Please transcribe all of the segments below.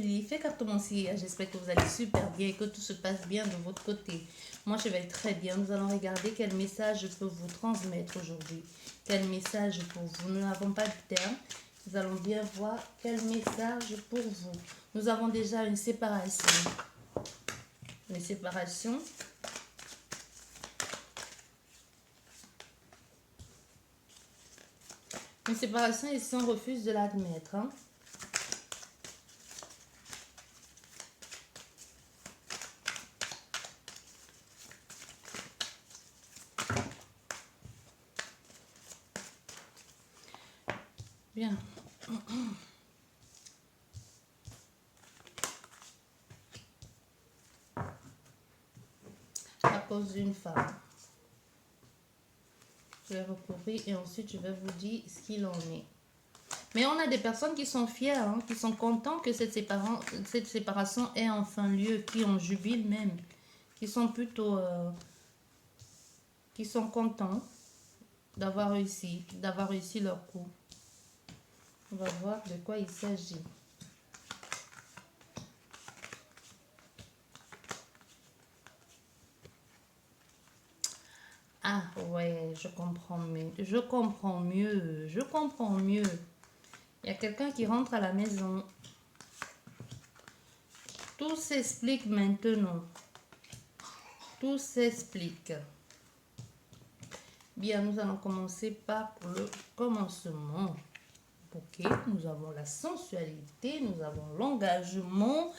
Lily, fais carte mon sire. J'espère que vous allez super bien et que tout se passe bien de votre côté. Moi, je vais très bien. Nous allons regarder quel message je peux vous transmettre aujourd'hui. Quel message pour vous. Nous n'avons pas de terme. Nous allons bien voir quel message pour vous. Nous avons déjà une séparation. Une séparation. Une séparation ici, on refuse de l'admettre. Hein. Bien. À cause d'une femme. Je vais recouvrir et ensuite je vais vous dire ce qu'il en est. Mais on a des personnes qui sont fières, hein, qui sont contents que cette séparation ait enfin lieu, qui en jubilent même, qui sont plutôt, qui sont contents d'avoir réussi leur coup. On va voir de quoi il s'agit. Ah ouais, je comprends mieux, je comprends mieux, je comprends mieux. Il y a quelqu'un qui rentre à la maison. Tout s'explique maintenant. Tout s'explique. Bien, nous allons commencer par le commencement. Ok, nous avons la sensualité, nous avons l'engagement,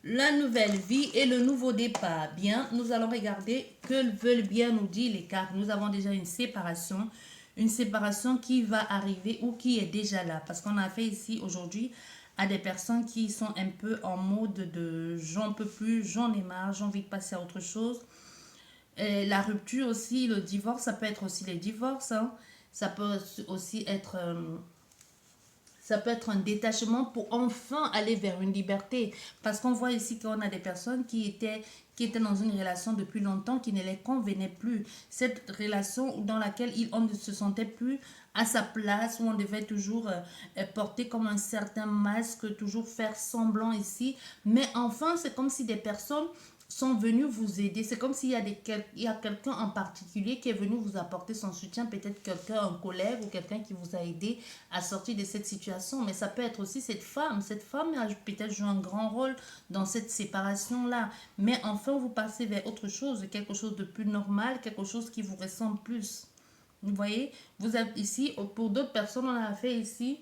la nouvelle vie et le nouveau départ. Bien, nous allons regarder que veulent bien nous dire les cartes. Nous avons déjà une séparation qui va arriver ou qui est déjà là. Parce qu'on a fait ici aujourd'hui à des personnes qui sont un peu en mode de j'en peux plus, j'en ai marre, j'ai envie de passer à autre chose. Et la rupture aussi, le divorce, ça peut être aussi les divorces. Hein. Ça peut aussi être... ça peut être un détachement pour enfin aller vers une liberté. Parce qu'on voit ici qu'on a des personnes qui étaient dans une relation depuis longtemps qui ne les convenait plus. Cette relation dans laquelle on ne se sentait plus à sa place, où on devait toujours porter comme un certain masque, toujours faire semblant ici. Mais enfin, c'est comme si des personnes sont venus vous aider. C'est comme s'il y a quelqu'un en particulier qui est venu vous apporter son soutien, peut-être quelqu'un, un collègue ou quelqu'un qui vous a aidé à sortir de cette situation. Mais ça peut être aussi cette femme. Cette femme a peut-être joué un grand rôle dans cette séparation-là. Mais enfin, vous passez vers autre chose, quelque chose de plus normal, quelque chose qui vous ressemble plus. Vous voyez, vous êtes ici, pour d'autres personnes, on a fait ici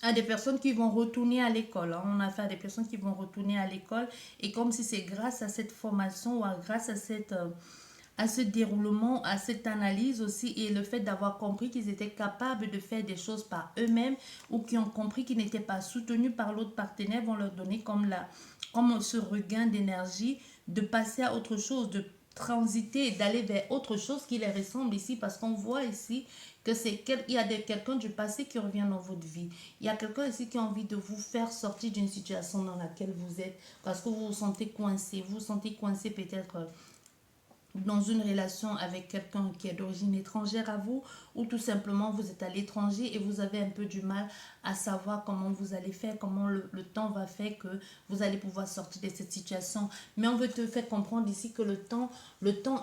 à des personnes qui vont retourner à l'école. Hein. On a fait à des personnes qui vont retourner à l'école. Et comme si c'est grâce à cette formation ou grâce à ce déroulement, à cette analyse aussi, et le fait d'avoir compris qu'ils étaient capables de faire des choses par eux-mêmes ou qui ont compris qu'ils n'étaient pas soutenus par l'autre partenaire, vont leur donner comme ce regain d'énergie de passer à autre chose, de transiter, d'aller vers autre chose qui les ressemble ici, parce qu'on voit ici que il y a quelqu'un du passé qui revient dans votre vie. Il y a quelqu'un ici qui a envie de vous faire sortir d'une situation dans laquelle vous êtes, parce que vous vous sentez coincé, vous vous sentez coincé peut-être dans une relation avec quelqu'un qui est d'origine étrangère à vous, ou tout simplement vous êtes à l'étranger et vous avez un peu du mal à savoir comment vous allez faire, comment le temps va faire que vous allez pouvoir sortir de cette situation. Mais on veut te faire comprendre ici que le temps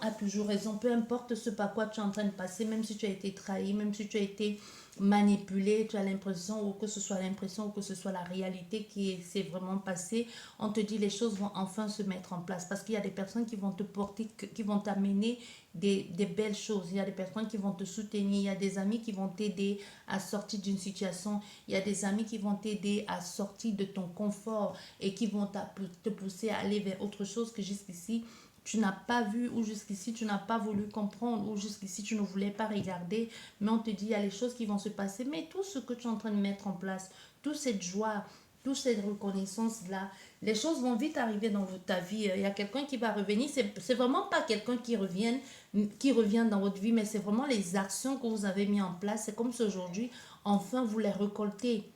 a toujours raison, peu importe ce par quoi tu es en train de passer, même si tu as été trahi, même si tu as été manipulé, tu as l'impression, ou que ce soit l'impression, ou que ce soit la réalité qui s'est vraiment passée, on te dit les choses vont enfin se mettre en place, parce qu'il y a des personnes qui vont te porter, qui vont t'amener des belles choses, il y a des personnes qui vont te soutenir, il y a des amis qui vont t'aider à sortir d'une situation, il y a des amis qui vont t'aider à sortir de ton confort et qui vont te pousser à aller vers autre chose que jusqu'ici tu n'as pas vu, ou jusqu'ici tu n'as pas voulu comprendre, ou jusqu'ici tu ne voulais pas regarder, mais on te dit il y a les choses qui vont se passer, mais tout ce que tu es en train de mettre en place, toute cette joie, toute cette reconnaissance-là, les choses vont vite arriver dans ta vie. Il y a quelqu'un qui va revenir, c'est vraiment pas quelqu'un qui revient dans votre vie, mais c'est vraiment les actions que vous avez mis en place. C'est comme si aujourd'hui, enfin vous les récoltez.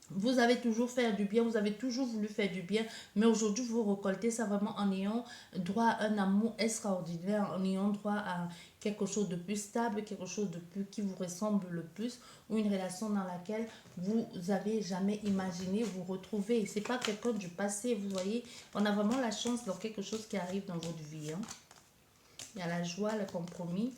Vous avez toujours fait du bien, vous avez toujours voulu faire du bien, mais aujourd'hui vous récoltez ça vraiment en ayant droit à un amour extraordinaire, en ayant droit à quelque chose de plus stable, quelque chose de plus qui vous ressemble le plus, ou une relation dans laquelle vous avez jamais imaginé vous retrouver. C'est pas quelqu'un du passé, vous voyez. On a vraiment la chance dans quelque chose qui arrive dans votre vie, hein. Il y a la joie, le compromis.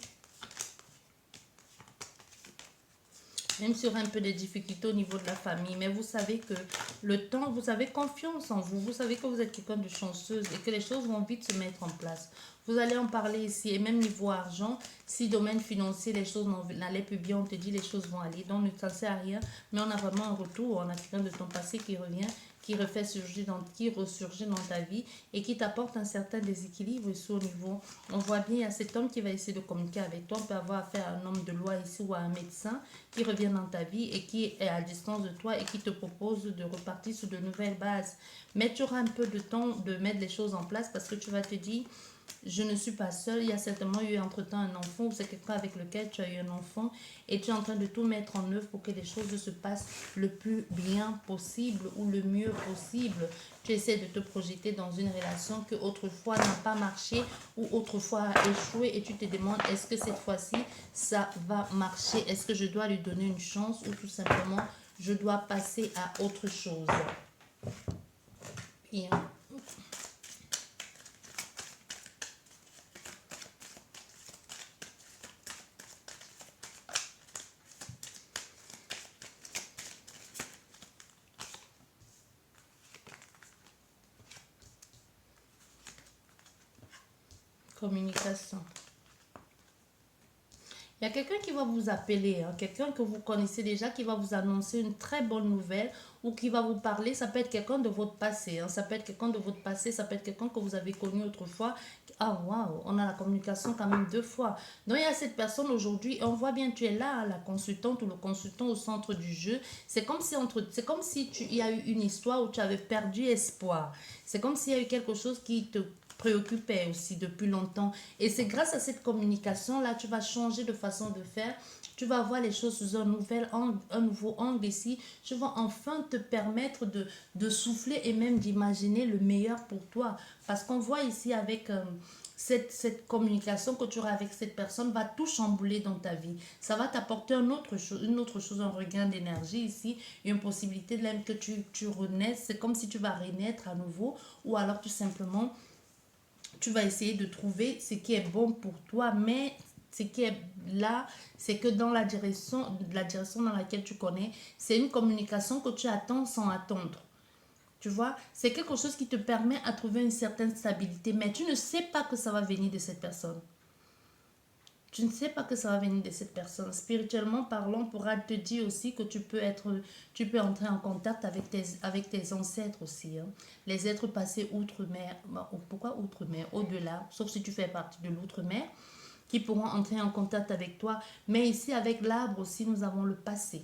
Même sur un peu de difficultés au niveau de la famille. Mais vous savez que le temps, vous avez confiance en vous. Vous savez que vous êtes quelqu'un de chanceuse et que les choses vont vite se mettre en place. Vous allez en parler ici. Et même niveau argent, si domaine financier, les choses n'allaient plus bien, on te dit les choses vont aller. Donc ne t'en sais à rien. Mais on a vraiment un retour. On a quelqu'un de ton passé qui revient, qui refait surgir qui ressurgit dans ta vie et qui t'apporte un certain déséquilibre ici au niveau. On voit bien, il y a cet homme qui va essayer de communiquer avec toi. On peut avoir affaire à un homme de loi ici ou à un médecin qui revient dans ta vie et qui est à distance de toi et qui te propose de repartir sur de nouvelles bases. Mais tu auras un peu de temps de mettre les choses en place parce que tu vas te dire, je ne suis pas seule, il y a certainement eu entre-temps un enfant ou c'est quelqu'un avec lequel tu as eu un enfant et tu es en train de tout mettre en œuvre pour que les choses se passent le plus bien possible ou le mieux possible. Tu essaies de te projeter dans une relation que autrefois n'a pas marché ou autrefois a échoué et tu te demandes est-ce que cette fois-ci ça va marcher, est-ce que je dois lui donner une chance ou tout simplement je dois passer à autre chose. Bien. Communication. Il y a quelqu'un qui va vous appeler, hein, quelqu'un que vous connaissez déjà, qui va vous annoncer une très bonne nouvelle ou qui va vous parler. Ça peut être quelqu'un de votre passé, hein, ça peut être quelqu'un de votre passé, ça peut être quelqu'un que vous avez connu autrefois. Ah, waouh, on a la communication quand même deux fois. Donc, il y a cette personne aujourd'hui, on voit bien, tu es là, la consultante ou le consultant au centre du jeu. C'est comme si il y a eu une histoire où tu avais perdu espoir. C'est comme s'il y a eu quelque chose qui te préoccupait aussi depuis longtemps. Et c'est grâce à cette communication-là, tu vas changer de façon de faire. Tu vas voir les choses sous un nouveau angle ici. Tu vas enfin te permettre de souffler et même d'imaginer le meilleur pour toi. Parce qu'on voit ici avec cette communication que tu auras avec cette personne va tout chambouler dans ta vie. Ça va t'apporter une autre chose, un regain d'énergie ici, une possibilité de même que tu renaisses. C'est comme si tu vas renaître à nouveau ou alors tout simplement tu vas essayer de trouver ce qui est bon pour toi, mais ce qui est là, c'est que dans la direction dans laquelle tu connais, c'est une communication que tu attends sans attendre. Tu vois, c'est quelque chose qui te permet à trouver une certaine stabilité, mais tu ne sais pas que ça va venir de cette personne. Tu ne sais pas que ça va venir de cette personne. Spirituellement parlant, on pourra te dire aussi que tu peux entrer en contact avec tes ancêtres aussi, hein. Les êtres passés outre-mer, pourquoi outre-mer, au-delà, sauf si tu fais partie de l'outre-mer, qui pourront entrer en contact avec toi. Mais ici, avec l'arbre aussi, nous avons le passé.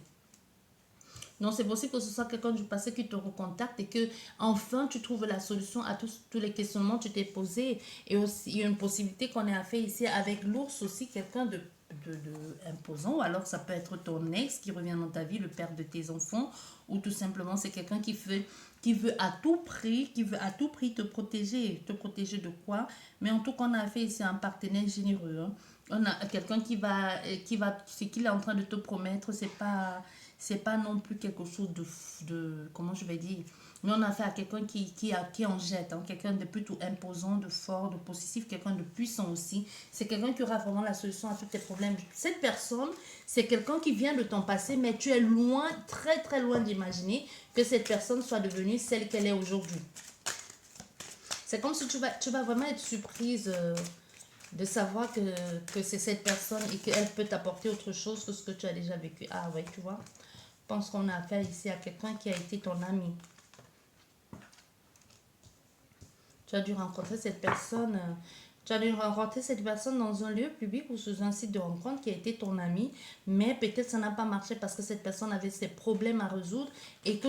Donc, c'est possible que ce soit quelqu'un du passé qui te recontacte et que enfin tu trouves la solution à tous les questionnements que tu t'es posés. Et aussi, il y a une possibilité qu'on ait affaire ici avec l'ours aussi, quelqu'un de imposant. Ou alors, ça peut être ton ex qui revient dans ta vie, le père de tes enfants. Ou tout simplement, c'est quelqu'un qui veut à tout prix, qui veut à tout prix te protéger. Te protéger de quoi? Mais en tout cas, on a affaire ici à un partenaire généreux, hein. On a quelqu'un ce qu'il est en train de te promettre, c'est pas non plus quelque chose comment je vais dire, mais on a affaire à quelqu'un qui en jette, hein, quelqu'un de plutôt imposant, de fort, de possessif, quelqu'un de puissant aussi. C'est quelqu'un qui aura vraiment la solution à tous tes problèmes. Cette personne, c'est quelqu'un qui vient de ton passé, mais tu es loin, très très loin d'imaginer que cette personne soit devenue celle qu'elle est aujourd'hui. C'est comme si tu vas vraiment être surprise de savoir que c'est cette personne et qu'elle peut t'apporter autre chose que ce que tu as déjà vécu. Ah ouais, tu vois. Je pense qu'on a affaire ici à quelqu'un qui a été ton ami. Tu as dû rencontrer cette personne. Tu as dû rencontrer cette personne dans un lieu public ou sur un site de rencontre qui a été ton ami, mais peut-être ça n'a pas marché parce que cette personne avait ses problèmes à résoudre et que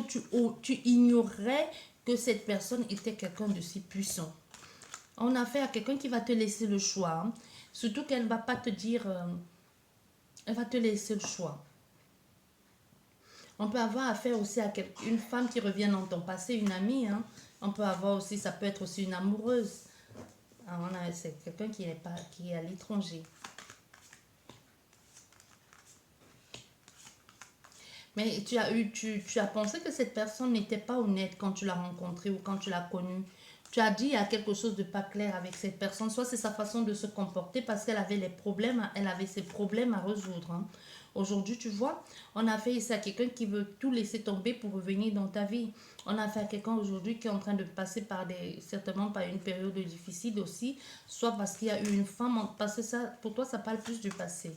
tu ignorais que cette personne était quelqu'un de si puissant. On a affaire à quelqu'un qui va te laisser le choix, hein. Surtout qu'elle ne va pas te dire... elle va te laisser le choix. On peut avoir affaire aussi à une femme qui revient dans ton passé, une amie. Hein. On peut avoir aussi, ça peut être aussi une amoureuse. C'est quelqu'un qui est pas, qui est à l'étranger. Mais tu as pensé que cette personne n'était pas honnête quand tu l'as rencontrée ou quand tu l'as connue. Tu as dit il y a quelque chose de pas clair avec cette personne. Soit c'est sa façon de se comporter parce qu'elle avait les problèmes, elle avait ses problèmes à résoudre. Hein. Aujourd'hui, tu vois, on a fait ici à quelqu'un qui veut tout laisser tomber pour revenir dans ta vie. On a fait à quelqu'un aujourd'hui qui est en train de passer par certainement par une période difficile aussi, soit parce qu'il y a eu une femme, parce que ça, pour toi, ça parle plus du passé.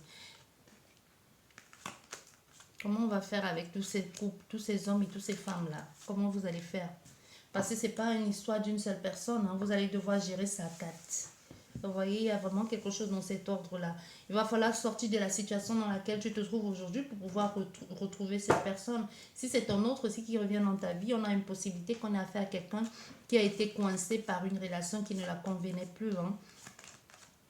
Comment on va faire avec tous ces couples, tous ces hommes et toutes ces femmes-là? Comment vous allez faire? Parce que ce n'est pas une histoire d'une seule personne. Hein. Vous allez devoir gérer ça à quatre. Vous voyez, il y a vraiment quelque chose dans cet ordre-là. Il va falloir sortir de la situation dans laquelle tu te trouves aujourd'hui pour pouvoir retrouver cette personne. Si c'est un autre aussi qui revient dans ta vie, on a une possibilité qu'on ait affaire à quelqu'un qui a été coincé par une relation qui ne la convenait plus. Hein.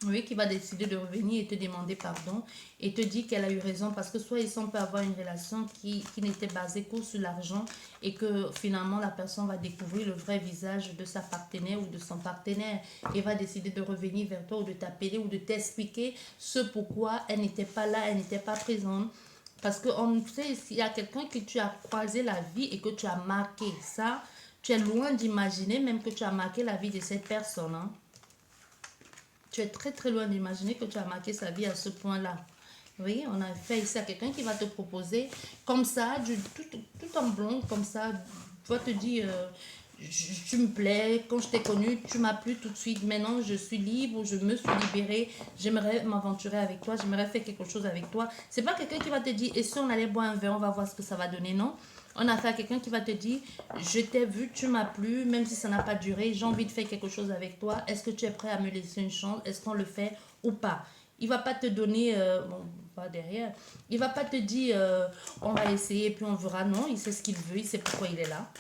Oui, qui va décider de revenir et te demander pardon et te dire qu'elle a eu raison parce que soit ils peut avoir une relation qui n'était basée que sur l'argent et que finalement la personne va découvrir le vrai visage de sa partenaire ou de son partenaire et va décider de revenir vers toi ou de t'appeler ou de t'expliquer ce pourquoi elle n'était pas là, elle n'était pas présente. Parce qu'on sait, s'il y a quelqu'un que tu as croisé la vie et que tu as marqué ça, tu es loin d'imaginer même que tu as marqué la vie de cette personne. Hein. Tu es très très loin d'imaginer que tu as marqué sa vie à ce point-là. Oui, on a fait ici à quelqu'un qui va te proposer comme ça, tout en blond, comme ça, va te dire, tu me plais, quand je t'ai connu, tu m'as plu tout de suite, maintenant je suis libre, je me suis libérée, j'aimerais m'aventurer avec toi, j'aimerais faire quelque chose avec toi. C'est pas quelqu'un qui va te dire, et si on allait boire un verre, on va voir ce que ça va donner, non? On a affaire à quelqu'un qui va te dire, je t'ai vu, tu m'as plu, même si ça n'a pas duré, j'ai envie de faire quelque chose avec toi. Est-ce que tu es prêt à me laisser une chance? Est-ce qu'on le fait ou pas? Il va pas te donner, bon, pas derrière, il va pas te dire, on va essayer puis on verra. Non, il sait ce qu'il veut, il sait pourquoi il est là.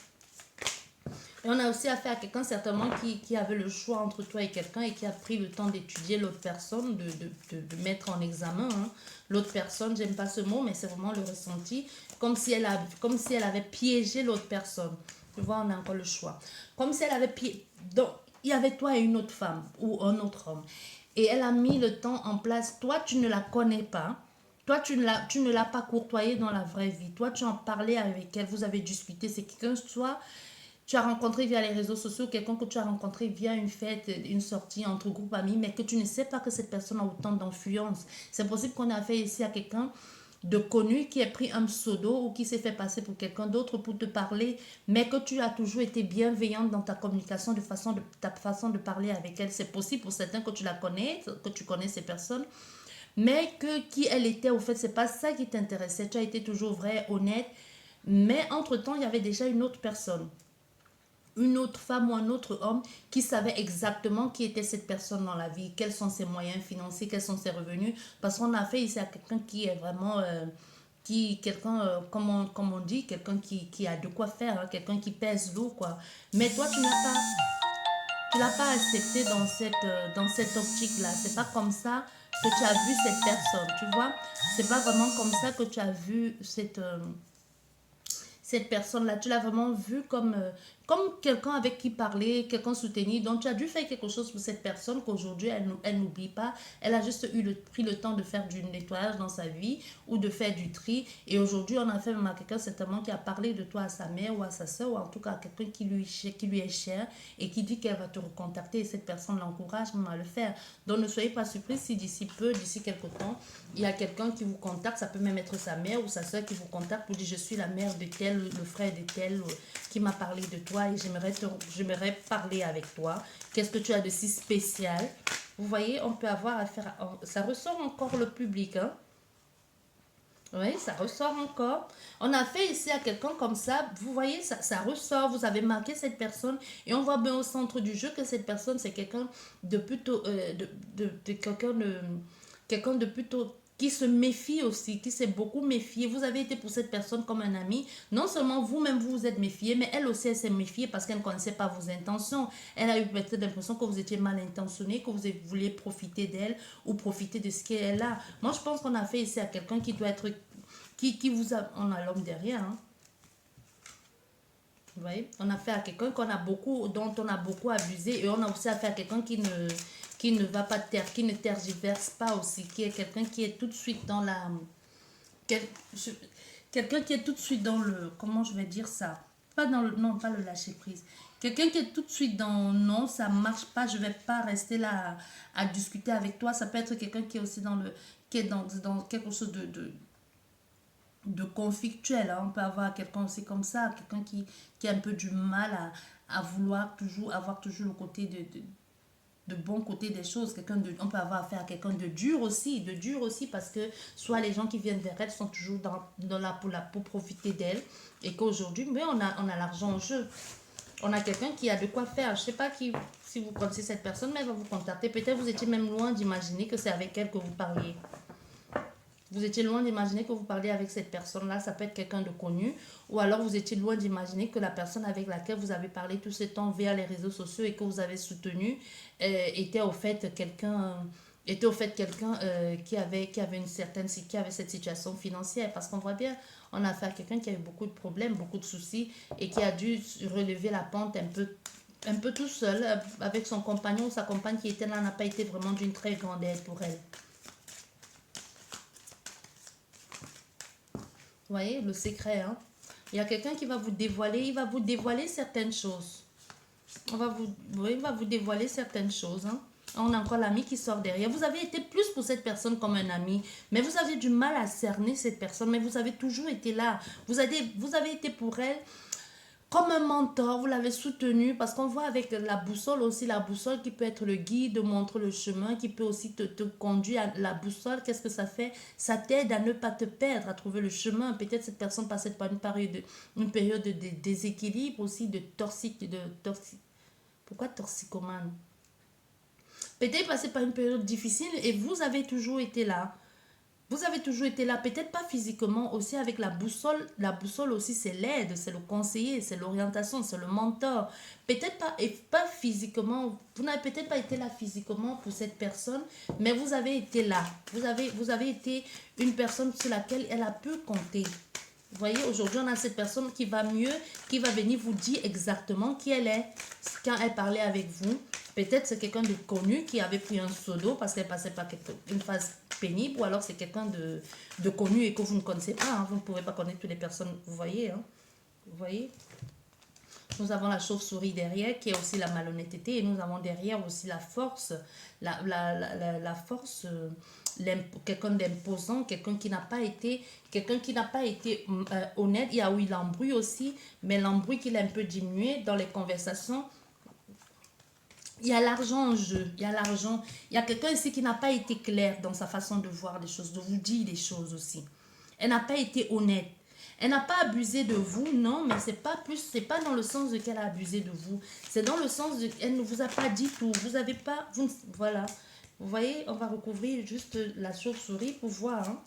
Et on a aussi affaire à quelqu'un certainement qui avait le choix entre toi et quelqu'un et qui a pris le temps d'étudier l'autre personne, de mettre en examen. Hein. L'autre personne, j'aime pas ce mot, mais c'est vraiment le ressenti, comme si elle avait piégé l'autre personne. Tu vois, on a encore le choix. Comme si elle avait piégé. Donc, il y avait toi et une autre femme ou un autre homme. Et elle a mis le temps en place. Toi, tu ne la connais pas. Toi, tu ne l'as pas courtoyée dans la vraie vie. Toi, tu en parlais avec elle. Vous avez discuté. C'est quelqu'un, soit tu as rencontré via les réseaux sociaux, quelqu'un que tu as rencontré via une fête, une sortie entre groupes amis, mais que tu ne sais pas que cette personne a autant d'influence. C'est possible qu'on ait fait ici à quelqu'un de connu qui a pris un pseudo ou qui s'est fait passer pour quelqu'un d'autre pour te parler, mais que tu as toujours été bienveillante dans ta communication, ta façon de parler avec elle. C'est possible pour certains que tu la connais, que tu connais ces personnes, mais que qui elle était, au fait, c'est pas ça qui t'intéressait. Tu as été toujours vrai, honnête, mais entre-temps, il y avait déjà une autre personne, une autre femme ou un autre homme qui savait exactement qui était cette personne dans la vie, quels sont ses moyens financiers, quels sont ses revenus. Parce qu'on a fait ici à quelqu'un qui est vraiment, quelqu'un, comme on dit, quelqu'un qui a de quoi faire, hein, quelqu'un qui pèse lourd, quoi. Mais toi, tu l'as pas accepté dans cette optique-là. C'est pas comme ça que tu as vu cette personne, tu vois. C'est pas vraiment comme ça que tu as vu cette personne-là, tu l'as vraiment vue comme quelqu'un avec qui parler, quelqu'un soutenir. Donc, tu as dû faire quelque chose pour cette personne qu'aujourd'hui, elle n'oublie pas. Elle a juste pris le temps de faire du nettoyage dans sa vie ou de faire du tri. Et aujourd'hui, on a fait même à quelqu'un certainement qui a parlé de toi à sa mère ou à sa soeur ou en tout cas à quelqu'un qui lui est cher et qui dit qu'elle va te recontacter. Et cette personne l'encourage même à le faire. Donc, ne soyez pas surpris si d'ici peu, d'ici quelque temps, il y a quelqu'un qui vous contacte. Ça peut même être sa mère ou sa soeur qui vous contacte pour dire je suis la mère de tel, le frère de tel qui m'a parlé de toi et j'aimerais parler avec toi. Qu'est-ce que tu as de si spécial? Vous voyez, on peut avoir affaire ça ressort encore le public, hein? Oui, ça ressort encore. On a fait ici à quelqu'un comme ça, vous voyez, ça ressort, vous avez marqué cette personne et on voit bien au centre du jeu que cette personne, c'est quelqu'un de plutôt, quelqu'un de plutôt qui se méfie aussi, qui s'est beaucoup méfié. Vous avez été pour cette personne comme un ami. Non seulement vous-même vous vous êtes méfié, mais elle aussi elle s'est méfiée parce qu'elle ne connaissait pas vos intentions. Elle a eu peut-être l'impression que vous étiez mal intentionné, que vous vouliez profiter d'elle ou profiter de ce qu'elle a. Moi, je pense qu'on a fait ici à quelqu'un qui vous a... On a l'homme derrière, hein. Vous voyez, on a affaire à quelqu'un dont on a beaucoup abusé, et on a aussi affaire à quelqu'un qui ne va pas taire, qui ne tergiverse pas aussi, qui est quelqu'un qui est tout de suite dans la... Quelqu'un qui est tout de suite dans le... Comment je vais dire ça? Pas dans le... Non, pas le lâcher prise. Quelqu'un qui est tout de suite dans... Non, ça marche pas, je vais pas rester là à discuter avec toi. Ça peut être quelqu'un qui est aussi dans le... Qui est dans quelque chose de conflictuel, hein. On peut avoir quelqu'un aussi comme ça, quelqu'un qui a un peu du mal à vouloir toujours avoir toujours le côté de bon côté des choses. On peut avoir affaire à quelqu'un de dur aussi, parce que soit les gens qui viennent vers elle sont toujours dans pour profiter d'elle, et qu'aujourd'hui, mais on a l'argent en jeu. On a quelqu'un qui a de quoi faire. Je sais pas si vous connaissez cette personne, mais elle va vous contacter. Peut-être vous étiez même loin d'imaginer que c'est avec elle que vous parliez. Vous étiez loin d'imaginer que vous parliez avec cette personne-là, ça peut être quelqu'un de connu, ou alors vous étiez loin d'imaginer que la personne avec laquelle vous avez parlé tout ce temps via les réseaux sociaux et que vous avez soutenu était au fait quelqu'un qui avait une certaine, qui avait cette situation financière, parce qu'on voit bien, on a affaire à quelqu'un qui a eu beaucoup de problèmes, beaucoup de soucis, et qui a dû relever la pente un peu tout seul, avec son compagnon ou sa compagne qui était là, n'a pas été vraiment d'une très grande aide pour elle. Vous voyez, le secret, hein. Il y a quelqu'un qui va vous dévoiler, il va vous dévoiler certaines choses. Il va vous dévoiler certaines choses, hein. On a encore l'ami qui sort derrière. Vous avez été plus pour cette personne comme un ami, mais vous avez du mal à cerner cette personne, mais vous avez toujours été là. Vous avez été pour elle comme un mentor, vous l'avez soutenu, parce qu'on voit avec la boussole aussi, la boussole qui peut être le guide, montre le chemin, qui peut aussi te conduire à la boussole. Qu'est-ce que ça fait? Ça t'aide à ne pas te perdre, à trouver le chemin. Peut-être cette personne passait par une période de déséquilibre aussi, pourquoi toxicomane? Peut-être passé par une période difficile et vous avez toujours été là. Vous avez toujours été là, peut-être pas physiquement, aussi avec la boussole. La boussole aussi, c'est l'aide, c'est le conseiller, c'est l'orientation, c'est le mentor. Peut-être pas, et pas physiquement, vous n'avez peut-être pas été là physiquement pour cette personne, mais vous avez été là. Vous avez été une personne sur laquelle elle a pu compter. Vous voyez, aujourd'hui, on a cette personne qui va mieux, qui va venir vous dire exactement qui elle est quand elle parlait avec vous. Peut-être c'est quelqu'un de connu qui avait pris un pseudo parce qu'elle passait par une phase pénible, ou alors c'est quelqu'un de connu et que vous ne connaissez pas, hein. Vous ne pouvez pas connaître toutes les personnes, vous voyez, hein. Vous voyez. Nous avons la chauve-souris derrière qui est aussi la malhonnêteté, et nous avons derrière aussi la force, la force, quelqu'un d'imposant, quelqu'un qui n'a pas été honnête. Il y a eu l'embrouille aussi, mais l'embrouille qu'il a un peu diminué dans les conversations. Il y a l'argent en jeu, il y a l'argent. Il y a quelqu'un ici qui n'a pas été clair dans sa façon de voir les choses, de vous dire les choses aussi. Elle n'a pas été honnête. Elle n'a pas abusé de vous, non, mais c'est pas dans le sens de qu'elle a abusé de vous. C'est dans le sens de qu'elle ne vous a pas dit tout. Vous avez pas, voilà. Vous voyez, on va recouvrir juste la chauve-souris pour voir, hein.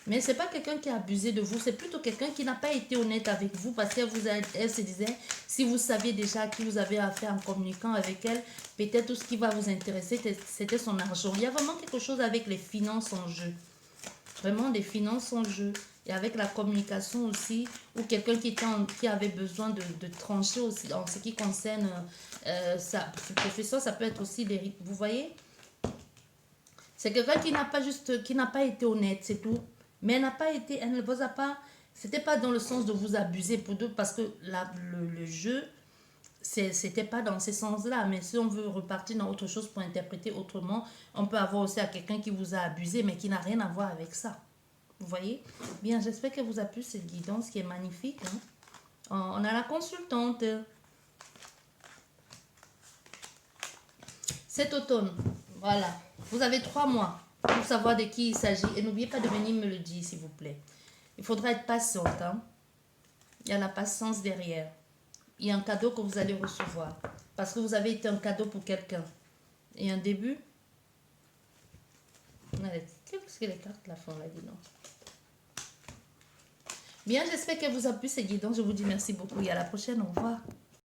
Mais c'est pas quelqu'un qui a abusé de vous, c'est plutôt quelqu'un qui n'a pas été honnête avec vous, parce qu'elle elle se disait, si vous saviez déjà à qui vous avez affaire en communiquant avec elle, peut-être tout ce qui va vous intéresser, c'était son argent. Il y a vraiment quelque chose avec les finances en jeu. Vraiment des finances en jeu. Et avec la communication aussi, ou quelqu'un qui avait besoin de trancher aussi en ce qui concerne ce professeur, ça peut être aussi des... Vous voyez? C'est quelqu'un qui n'a pas été honnête, c'est tout. Mais elle ne vous a pas, c'était pas dans le sens de vous abuser pour deux, parce que le jeu, c'était pas dans ce sens-là. Mais si on veut repartir dans autre chose pour interpréter autrement, on peut avoir aussi à quelqu'un qui vous a abusé, mais qui n'a rien à voir avec ça. Vous voyez? Bien, j'espère que vous a plu cette guidance qui est magnifique, hein. On a la consultante. Cet automne, voilà. Vous avez 3 mois pour savoir de qui il s'agit. Et n'oubliez pas de venir me le dire, s'il vous plaît. Il faudra être patiente, hein. Il y a la patience derrière. Il y a un cadeau que vous allez recevoir. Parce que vous avez été un cadeau pour quelqu'un. Et un début. Qu'est-ce que les cartes la font là, dis donc. Bien, j'espère qu'elle vous a plu ces guidances. Je vous dis merci beaucoup et à la prochaine. Au revoir.